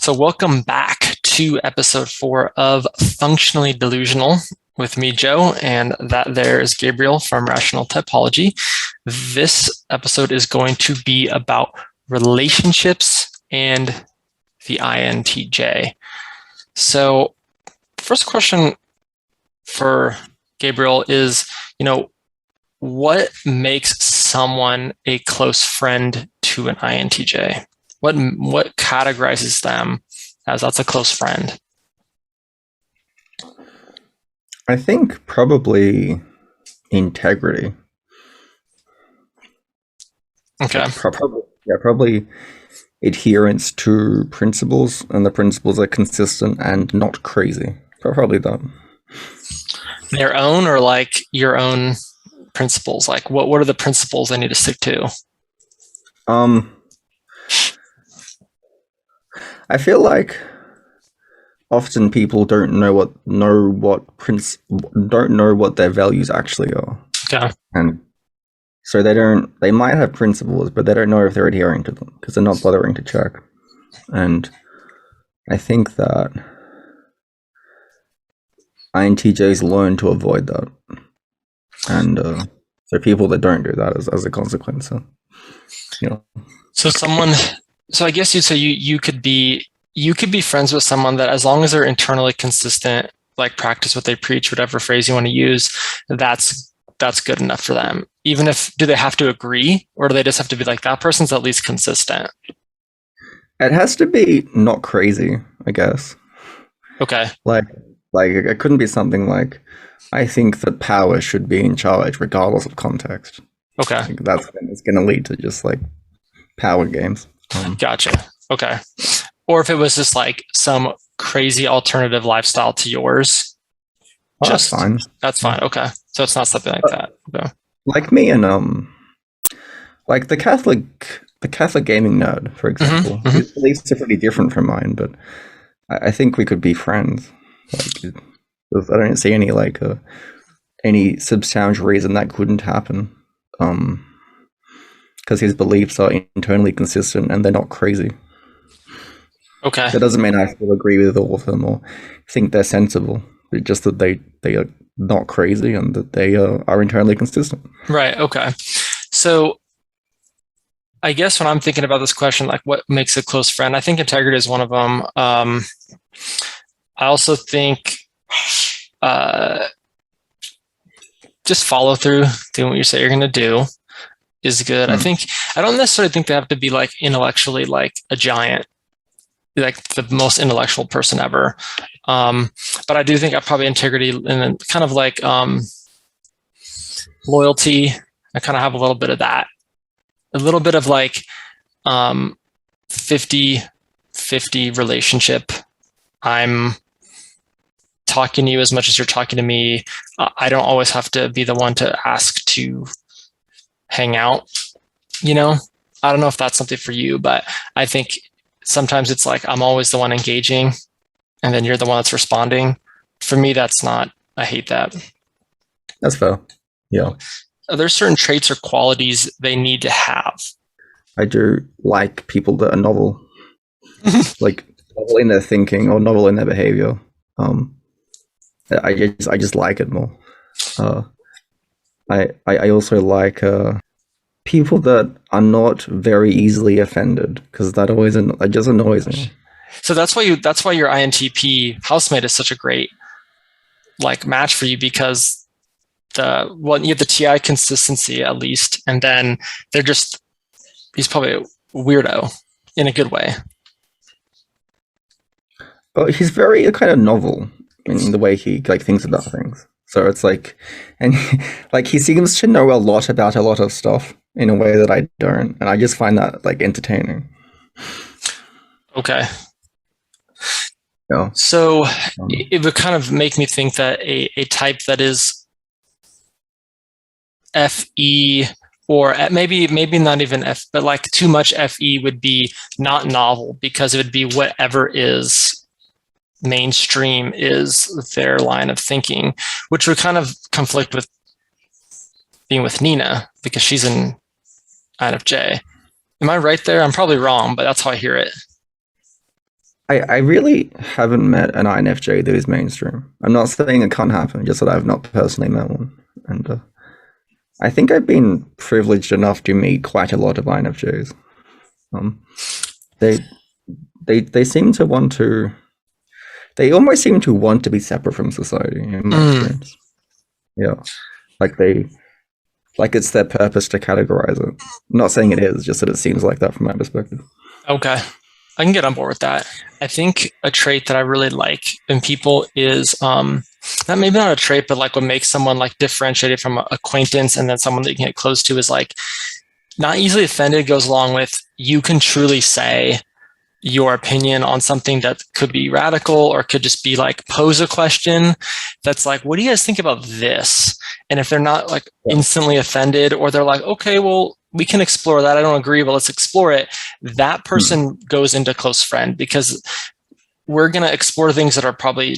So welcome back to episode 4 of Functionally Delusional with me, Joe, and that there is Gabriel from Rational Typology. This episode is going to be about relationships and the INTJ. So first question for Gabriel is, what makes someone a close friend to an INTJ? What categorizes them as that's a close friend? I think probably integrity. Okay. Probably adherence to principles, and the principles are consistent and not crazy. Probably that. Their own or like your own principles? Like what are the principles they need to stick to? I feel like often people don't know what their values actually are. Okay. And so they might have principles, but they don't know if they're adhering to them because they're not bothering to check. And I think that INTJs learn to avoid that. And there are people that don't do that as a consequence. So I guess you'd say you could be friends with someone that, as long as they're internally consistent, like practice what they preach, whatever phrase you want to use, that's good enough for them. Even if, do they have to agree, or do they just have to be like, that person's at least consistent? It has to be not crazy, I guess. Okay. Like it couldn't be something like, I think that power should be in charge regardless of context. Okay. Like that's going to lead to just like power games. Gotcha. Okay. Or if it was just like some crazy alternative lifestyle to yours. That's fine. That's fine. Okay. So it's not something like that. Okay. Like me and like the Catholic gaming nerd, for example. Mm-hmm. His beliefs are pretty different from mine, but I think we could be friends. Like, I don't see any substantial reason that couldn't happen. Because his beliefs are internally consistent and they're not crazy. Okay. That doesn't mean I still agree with all of them or think they're sensible. It's just that they are not crazy and that they are internally consistent. Right. Okay. So I guess when I'm thinking about this question, like what makes a close friend, I think integrity is one of them. I also think just follow through, doing what you say you're going to do is good. I don't necessarily think they have to be like intellectually like a giant, like the most intellectual person ever. But I do think I probably integrity and then kind of like loyalty. I kind of have a little bit of that. A little bit of like 50-50 relationship. I'm talking to you as much as you're talking to me. I don't always have to be the one to ask to hang out. I don't know if that's something for you, but I think sometimes it's like I'm always the one engaging and then you're the one that's responding. For me, that's not, I hate that. That's fair. Yeah. Are there certain traits or qualities they need to have? I do like people that are novel, like novel in their thinking or novel in their behavior. I just like it more. I also like people that are not very easily offended, because that just annoys me. So that's why your INTP housemate is such a great like match for you, because you have the TI consistency at least, and then he's probably a weirdo in a good way. But he's very kind of novel in the way he like thinks about things. So it's like, and he seems to know a lot about a lot of stuff in a way that I don't, and I just find that like entertaining. Okay. Yeah. So it would kind of make me think that a type that is FE, or maybe not even F, but like too much FE would be not novel, because it would be whatever is mainstream is their line of thinking, which would kind of conflict with being with Nina, because she's an INFJ. Am I right there? I'm probably wrong, but that's how I hear it. I really haven't met an INFJ that is mainstream. I'm not saying it can't happen, just that I've not personally met one. And I think I've been privileged enough to meet quite a lot of INFJs. Um, they they seem to want to. They almost seem to want to be separate from society, in my experience. Yeah, like like it's their purpose to categorize it. I'm not saying it is, just that it seems like that from my perspective. Okay. I can get on board with that. I think a trait that I really like in people is not maybe not a trait, but like what makes someone like differentiated from an acquaintance and then someone that you can get close to is like not easily offended goes along with you can truly say your opinion on something that could be radical or could just be like pose a question that's like, what do you guys think about this? And if they're not like instantly offended or they're like, okay, well, we can explore that. I don't agree, but let's explore it. That person goes into close friend because we're going to explore things that are probably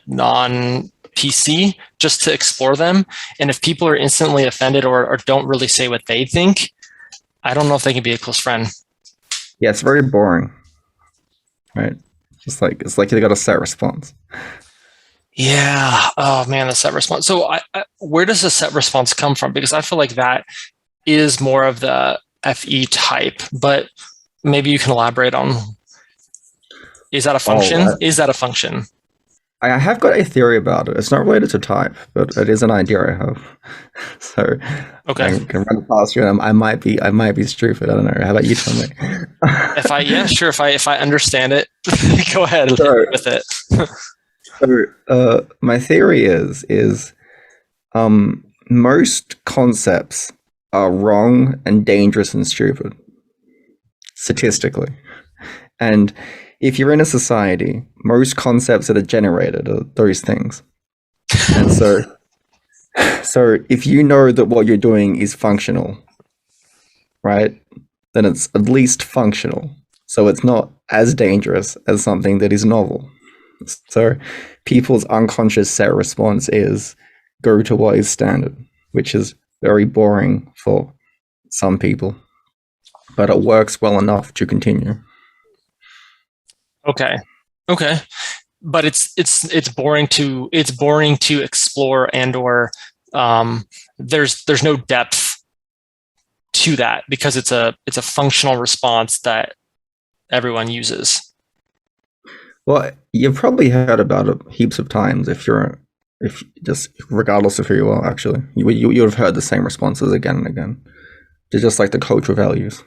non-PC just to explore them. And if people are instantly offended or don't really say what they think, I don't know if they can be a close friend. Yeah, it's very boring. Right? Just like it's like they got a set response. Yeah. Oh man, the set response. So where does the set response come from? Because I feel like that is more of the FE type, but maybe you can elaborate on, is that a function? Is that a function? I have got a theory about it. It's not related to type, but it is an idea I have. So okay, I can run it past you, and I might be stupid. I don't know. How about you tell me? If I understand it, go ahead with it. So my theory is most concepts are wrong and dangerous and stupid, statistically. And if you're in a society, most concepts that are generated are those things. And so if you know that what you're doing is functional, right, then it's at least functional. So it's not as dangerous as something that is novel. So people's unconscious set response is go to what is standard, which is very boring for some people, but it works well enough to continue. Okay. But it's boring to explore and or there's no depth to that because it's a functional response that everyone uses. Well, you've probably heard about it heaps of times if just regardless of who you are, actually. You would have heard the same responses again and again. They're just like the cultural values.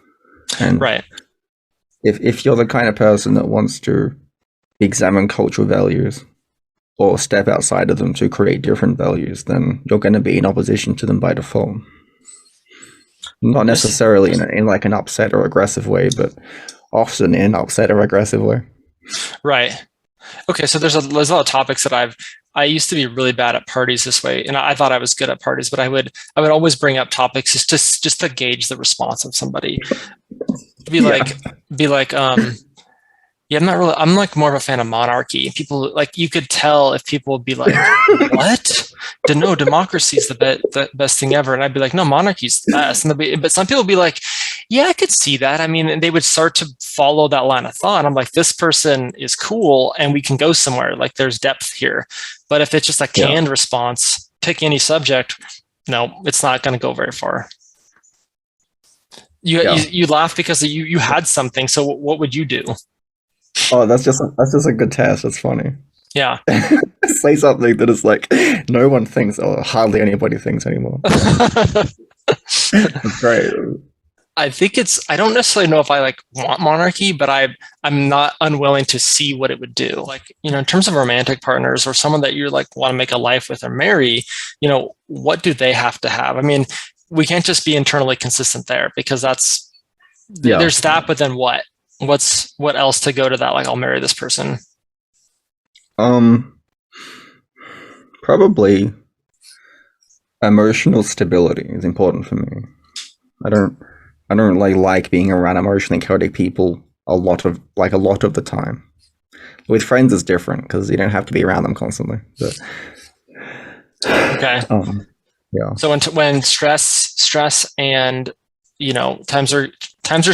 And right. If you're the kind of person that wants to examine cultural values or step outside of them to create different values, then you're going to be in opposition to them by default. Not necessarily in like an upset or aggressive way, but often in an upset or aggressive way. Right. Okay, so there's a lot of topics that I used to be really bad at parties this way, and I thought I was good at parties, but I would always bring up topics just to gauge the response of somebody. Be like, yeah, I'm like more of a fan of monarchy. People like you could tell if people would be like, what? No, democracy is the best thing ever, and I'd be like, no, monarchy's the best. But some people would be like, yeah, I could see that. I mean, and they would start to follow that line of thought. I'm like, this person is cool, and we can go somewhere. Like, there's depth here. But if it's just a canned response, pick any subject, no, it's not going to go very far. You laugh because you had something. So what would you do? Oh, that's just a good test. That's funny. Yeah. Say something that is like no one thinks or hardly anybody thinks anymore. That's great. I think I don't necessarily know if I like want monarchy, but I'm not unwilling to see what it would do. Like, in terms of romantic partners or someone that you like want to make a life with or marry, what do they have to have? I mean, we can't just be internally consistent there because there's that, but then what? What else to go to that? Like, I'll marry this person. Probably emotional stability is important for me. I don't like being around emotionally chaotic people a lot of the time. With friends, it's different because you don't have to be around them constantly. But, okay. Yeah. So when stress and times are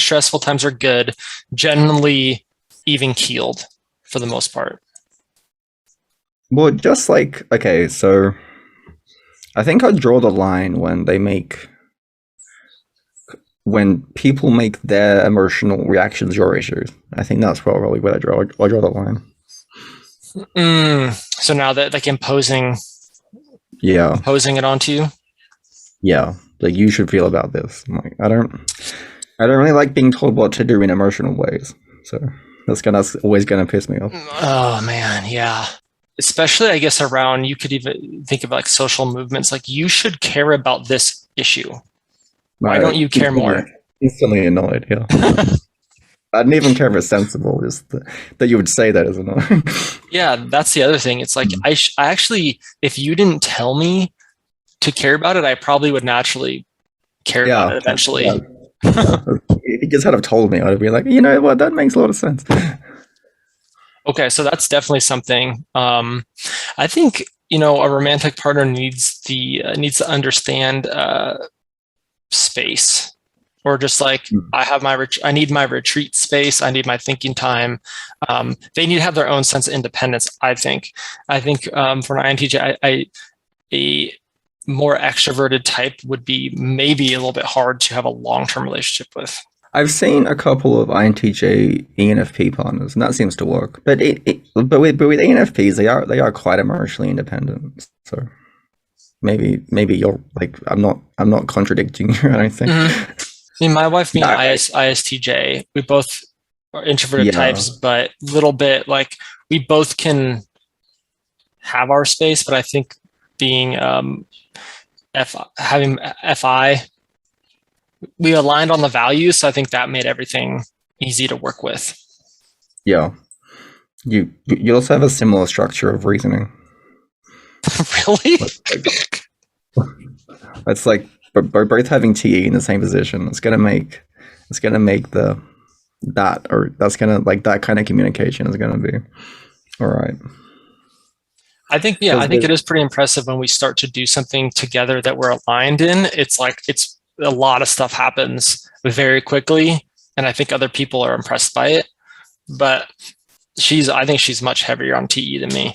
stressful, times are good, generally even keeled. for the most part. Well, just like, okay, so I think I'd draw the line when people make their emotional reactions your issues. I think that's probably where I draw the line. So now that like imposing Yeah, it onto you. yeah. Like you should feel about this. I'm like, I don't really like being told what to do in emotional ways. So that's always gonna piss me off. Oh man, yeah. Especially, I guess, around, you could even think of like social movements. Like, you should care about this issue. Why don't you care more? Instantly annoyed. Yeah. I didn't even care if it's sensible. Just that you would say that is annoying. Yeah, that's the other thing. It's like, I actually, if you didn't tell me to care about it, I probably would naturally care about it eventually. Yeah. If he just had have told me, I'd be like, you know what, that makes a lot of sense. Okay, so that's definitely something. I think, a romantic partner needs to understand space, or just like, I need my retreat space. I need my thinking time. They need to have their own sense of independence. I think for an INTJ, a more extroverted type would be maybe a little bit hard to have a long-term relationship with. I've seen a couple of INTJ ENFP partners, and that seems to work. But with ENFPs, they are quite emotionally independent. So maybe you're like, I'm not contradicting you. I don't think. I mean, my wife being ISTJ, we both are introverted types, but a little bit like, we both can have our space. But I think being having FI, we aligned on the values, so I think that made everything easy to work with. Yeah, you also have a similar structure of reasoning. Really? It's like both having TE in the same position. It's gonna make that kind of communication is gonna be all right. I think it is pretty impressive when we start to do something together that we're aligned in. It's like, it's a lot of stuff happens very quickly, and I think other people are impressed by it. But I think she's much heavier on TE than me.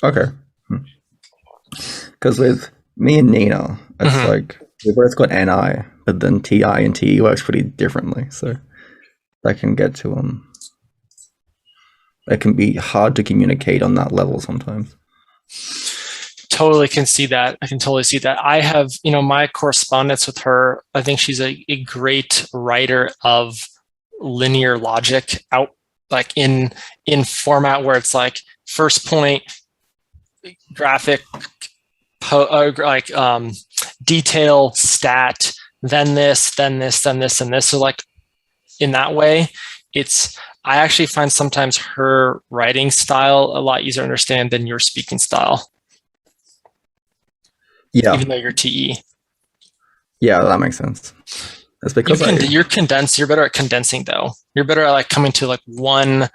Okay. Because with me and Nina, it's like we both got NI, but then TI and TE works pretty differently. So that can get to it can be hard to communicate on that level sometimes. Totally can see that. I can totally see that. I have, my correspondence with her, I think she's a great writer of linear logic, out like in format where it's like first point, graphic, detail, stat, then this, then this, then this, and this. So like, in that way, I actually find sometimes her writing style a lot easier to understand than your speaking style. Yeah. Even though you're TE. Yeah, that makes sense. That's because you're condensed. You're better at condensing, though. You're better at like coming to like one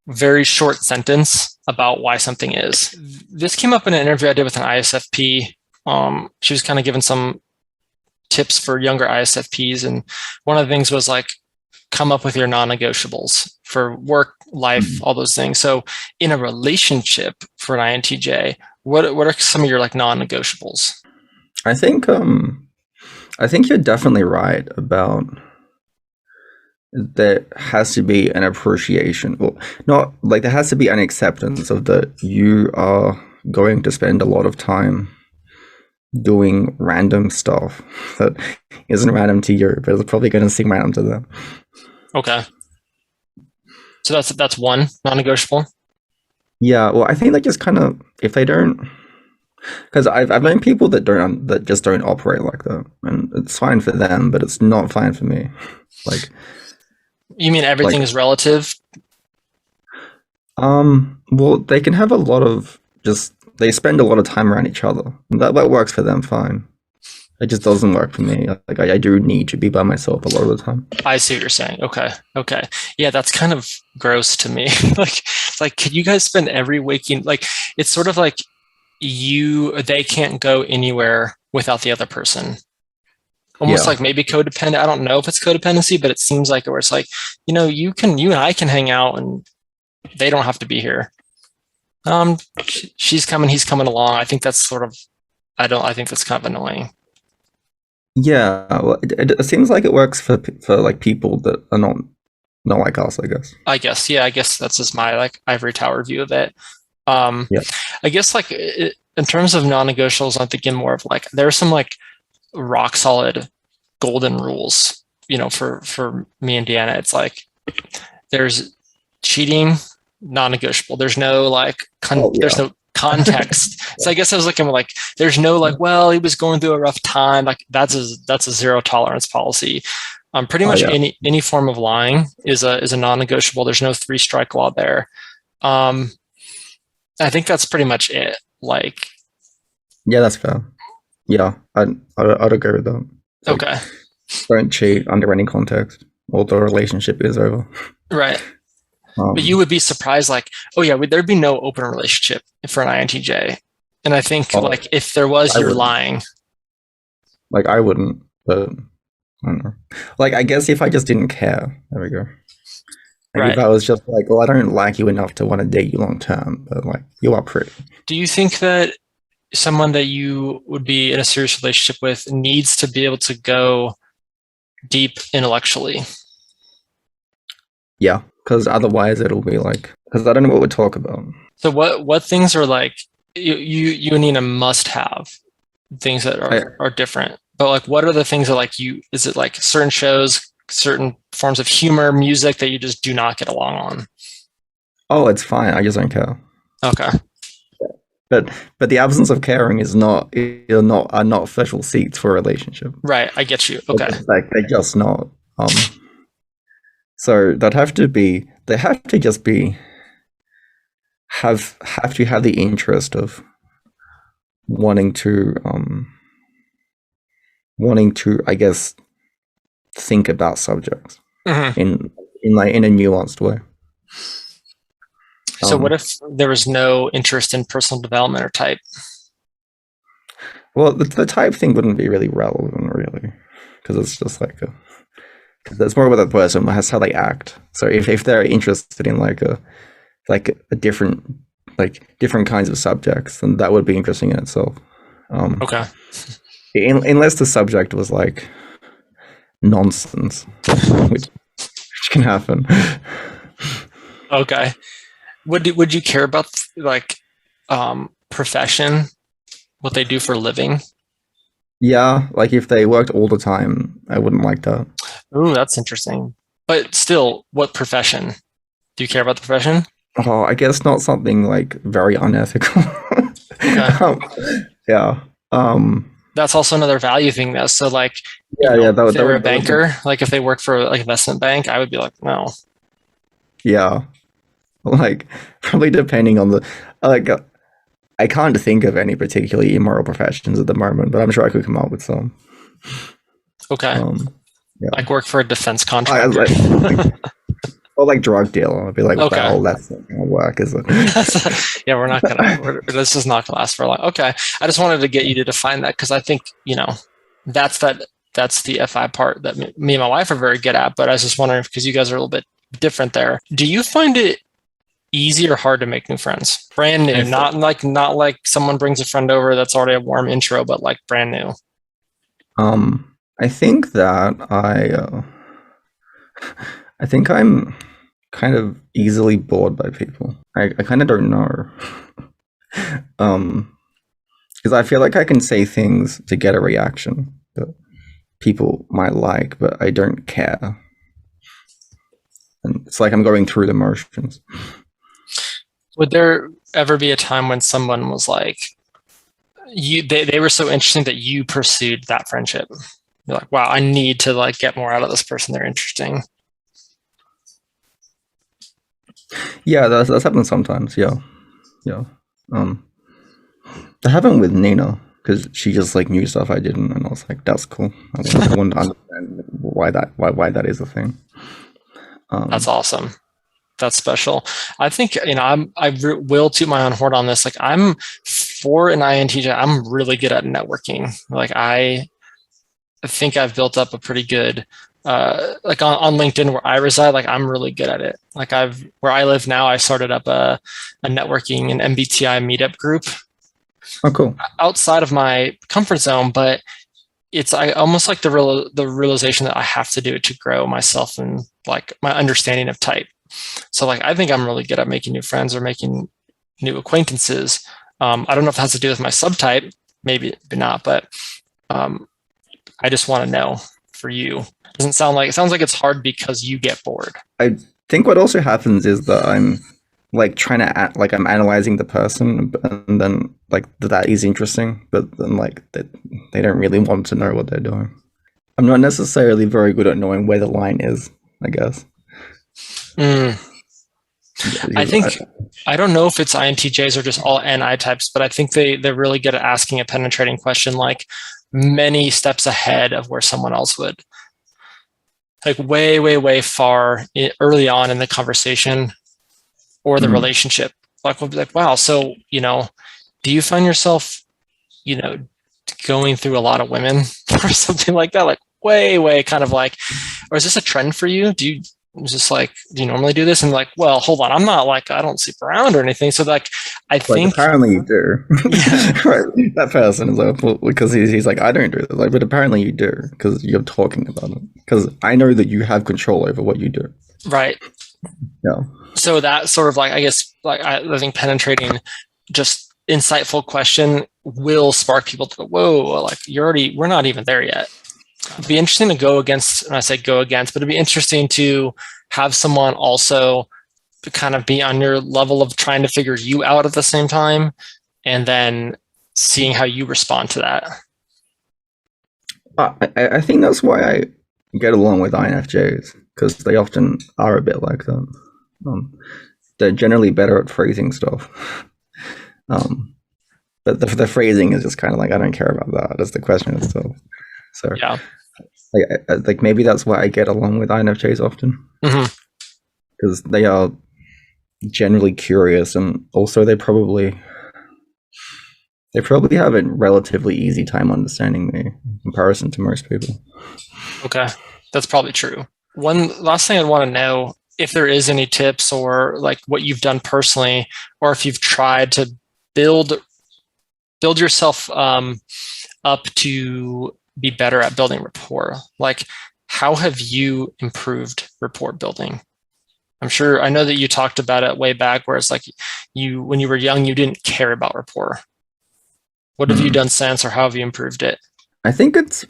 very short sentence about why something is. This came up in an interview I did with an ISFP. She was kind of giving some tips for younger ISFPs, and one of the things was like, come up with your non-negotiables for work, life, all those things. So in a relationship for an INTJ, what are some of your like non-negotiables? I think you're definitely right about there has to be an appreciation, or not like there has to be an acceptance of that you are going to spend a lot of time doing random stuff that isn't random to you, but it's probably going to seem random to them. Okay. So that's one non-negotiable. Yeah, well, I think they just kind of, if they don't, because I've known people that just don't operate like that, and it's fine for them, but it's not fine for me. Like, you mean everything is relative? Well, they can have a lot of they spend a lot of time around each other, and that works for them fine. It just doesn't work for me. Like I do need to be by myself a lot of the time. I see what you're saying. Okay. Yeah, that's kind of gross to me. like, can you guys spend every waking, like, it's sort of like they can't go anywhere without the other person. Almost like maybe codependent. I don't know if it's codependency, but it seems like where it's like, you and I can hang out and they don't have to be here. She's coming, he's coming along. I think that's sort of, I think that's kind of annoying. Yeah, well, it seems like it works for like people that are not like us, I guess. I guess that's just my like ivory tower view of it. Um, Yeah. I guess like in terms of non-negotiables, I'm thinking more of like there are some like rock solid golden rules, for me and Deanna. It's like there's cheating, non-negotiable. There's no like there's Yeah. no context. So I guess I was looking like there's no like, well, he was going through a rough time. Like that's a zero tolerance policy. Pretty Oh much yeah. any form of lying is a non-negotiable. There's no three strike law there. Um, I think that's pretty much it. Like, Yeah, that's fair. Yeah, I'd agree with that. It's like, okay, don't cheat under any context, or the relationship is over. right. But you would be surprised, like, oh yeah, there'd be no open relationship for an INTJ. And I think Oh, like if there was, I you're wouldn't. lying. Like I wouldn't, but I don't know. Like I guess if I just didn't care, there we go. Like if Right. I was just like, well, I don't like you enough to want to date you long term, but like you are pretty. Do you think that someone that you would be in a serious relationship with needs to be able to go deep intellectually? Yeah, because otherwise it'll be like, because I don't know what we talk about. So what things are like you need a must have things that I, are different. But like what are the things that like is it like certain shows, certain forms of humor, music that you just do not get along on? oh, it's fine. I just don't care. Okay. But the absence of caring are not official seats for a relationship. Right. I get you. Okay. Like they're just not. So they have to just be have to have the interest of wanting to I guess think about subjects Mhm. in a nuanced way. So what if there was no interest in personal development or type? Well, the type thing wouldn't be really relevant, really, because it's just like that's more about the person, has how they act. So if they're interested in like a different different kinds of subjects, then that would be interesting in itself. Okay. Unless the subject was like nonsense, which can happen. Okay. Would you care about like profession, what they do for a living? Yeah, like if they worked all the time, I wouldn't like that. Ooh, that's interesting. But still, what profession? Do you care about the profession? Oh, I guess not something like very unethical. Okay. um, yeah. That's also another value thing though. So like, Yeah. if they were a that would be, banker, like if they work for like investment bank, I would be like, no. yeah. Like probably depending on the like. I can't think of any particularly immoral professions at the moment, but I'm sure I could come up with some. Okay. Yeah. Like work for a defense I contractor. or like drug dealer. I'd be like, Okay. well, that's not gonna work, is it? Yeah, this is not gonna last for long. Okay. I just wanted to get you to define that because I think, that's the FI part that me and my wife are very good at, but I was just wondering because you guys are a little bit different there. Do you find it easy or hard to make new friends? Brand new, not like someone brings a friend over that's already a warm intro, but like brand new. I think that I think I'm kind of easily bored by people. I kind of don't know. Because I feel like I can say things to get a reaction that people might like, but I don't care. And it's like I'm going through the motions. Would there ever be a time when someone was like, they were so interesting that you pursued that friendship? You're like, wow, I need to like get more out of this person. They're interesting. Yeah, that's happened sometimes. Yeah. That happened with Nina because she just like knew stuff I didn't, and I was like, that's cool. I want to understand why that is a thing. That's awesome. That's special. I think I will toot my own horn on this. Like I'm for an INTJ. I'm really good at networking. Like I think I've built up a pretty good like on LinkedIn where I reside, like I'm really good at it. Like where I live now, I started up a networking and MBTI meetup group Oh, cool. outside of my comfort zone, but I almost like the realization that I have to do it to grow myself and like my understanding of type. So like I think I'm really good at making new friends or making new acquaintances. I don't know if it has to do with my subtype, maybe not, but I just want to know for you. It sounds like it's hard because you get bored. I think what also happens is that I'm like trying to like I'm analyzing the person, and then like that is interesting, but then like they don't really want to know what they're doing. I'm not necessarily very good at knowing where the line is, I guess. Mm. I don't know if it's INTJs or just all NI types, but I think they're really good at asking a penetrating question, like many steps ahead of where someone else would, like way far early on in the conversation or the relationship. Like we'll be like, wow, so do you find yourself, going through a lot of women or something like that? Like way kind of like, or is this a trend for you? Do you normally do this? And like, well, hold on, I'm not like, I don't sleep around or anything. So like, I think apparently you do. Yeah. Right. That person is like, well, because he's like, I don't do this. Like, but apparently you do because you're talking about it. Because I know that you have control over what you do. Right. Yeah. So that sort of like, I guess, like I think penetrating, just insightful question will spark people to go, whoa, like we're not even there yet. It'd be interesting to go against, and I say go against, but it'd be interesting to have someone also kind of be on your level of trying to figure you out at the same time, and then seeing how you respond to that. I think that's why I get along with INFJs, because they often are a bit like that. They're generally better at phrasing stuff. But the phrasing is just kind of like, I don't care about that. It's the question itself. So Yeah. like maybe that's why I get along with INFJs often, because they are generally curious, and also they probably have a relatively easy time understanding me in comparison to most people. Okay, that's probably true. One last thing I'd want to know, if there is any tips or like what you've done personally, or if you've tried to build yourself up to be better at building rapport. Like, how have you improved rapport building? I know that you talked about it way back, where it's like when you were young, you didn't care about rapport. What have you done since, or how have you improved it? I think it's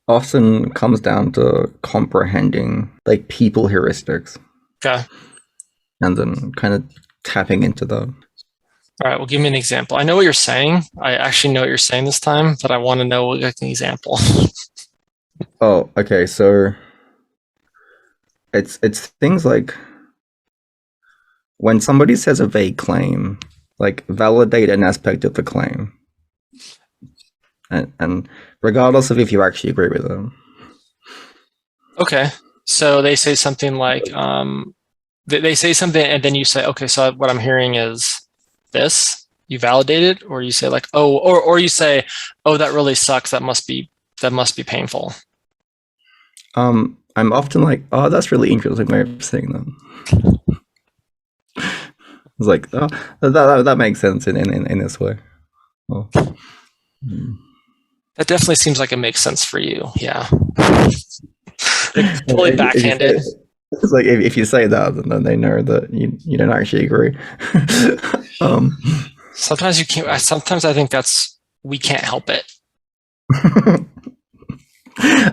often comes down to comprehending like people heuristics. Okay. And then kind of tapping into them. All right. Well, give me an example. I know what you're saying. I actually know what you're saying this time, but I want to know like an example. Oh, okay. So it's things like when somebody says a vague claim, like validate an aspect of the claim, and regardless of if you actually agree with them. Okay. So they say something like, they say something, and then you say, okay, so what I'm hearing is this. You validate it, or you say like, oh, or you say, oh, that really sucks. That must be painful. I'm often like, oh, that's really interesting way of saying that. It's like, oh, that makes sense in this way. Oh. That definitely seems like it makes sense for you. Yeah. Like, totally backhanded. It's like if you say that, then they know that you don't actually agree. Sometimes you can't. Sometimes I think we can't help it.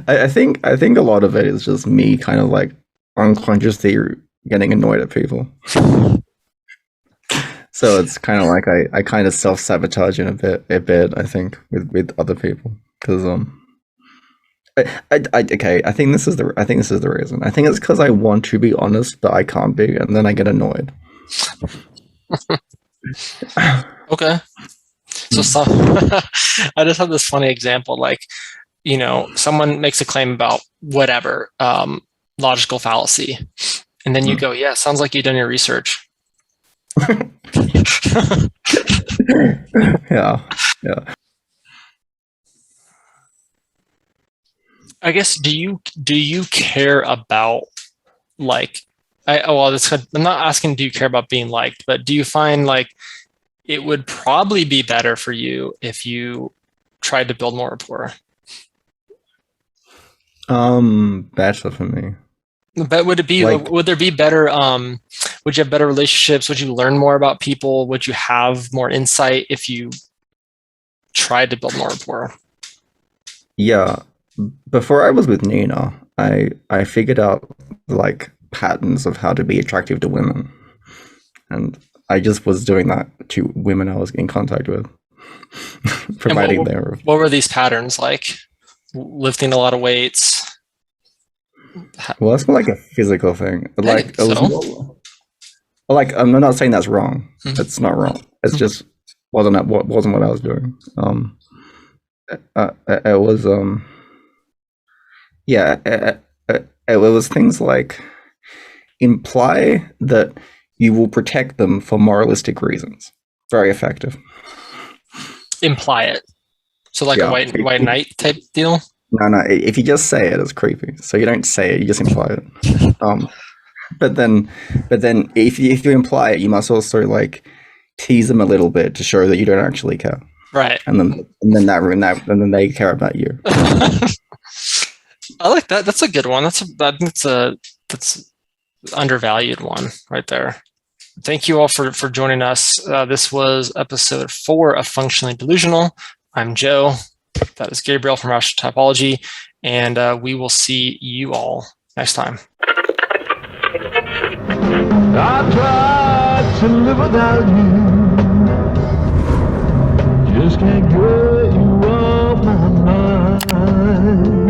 I think a lot of it is just me kind of like unconsciously getting annoyed at people. So it's kind of like I kind of self-sabotage in a bit I think with other people, because okay, I think this is the reason. I think it's because I want to be honest, but I can't be, and then I get annoyed. Okay. So I just have this funny example, like, someone makes a claim about whatever, logical fallacy, and then you go, yeah, sounds like you've done your research. Yeah. I guess do you care about like I'm not asking do you care about being liked, but do you find like it would probably be better for you if you tried to build more rapport? Better for me. But Like, would there be better would you have better relationships? Would you learn more about people? Would you have more insight if you tried to build more rapport? yeah, before I was with Nina, I figured out like patterns of how to be attractive to women, and I just was doing that to women I was in contact with, And providing their. what were these patterns like? Lifting a lot of weights? Well, that's more like a physical thing. I Like think it was so. more like I'm not saying that's wrong. Mhm. It's not wrong. It's just wasn't what I was doing. It was yeah. It was things like imply that you will protect them for moralistic reasons. Very effective. Imply it. So like a Yeah. white knight type deal? No. If you just say it, it's creepy. So you don't say it; you just imply it. But then, if you imply it, you must also like tease them a little bit to show that you don't actually care, Right. and then they care about you. I like that. That's a good one. That's undervalued one right there. Thank you all for joining us. This was episode 4 of Functionally Delusional. I'm Joe. That is Gabriel from Rational Typology, and we will see you all next time. I tried to live without you, just can't get you off my mind.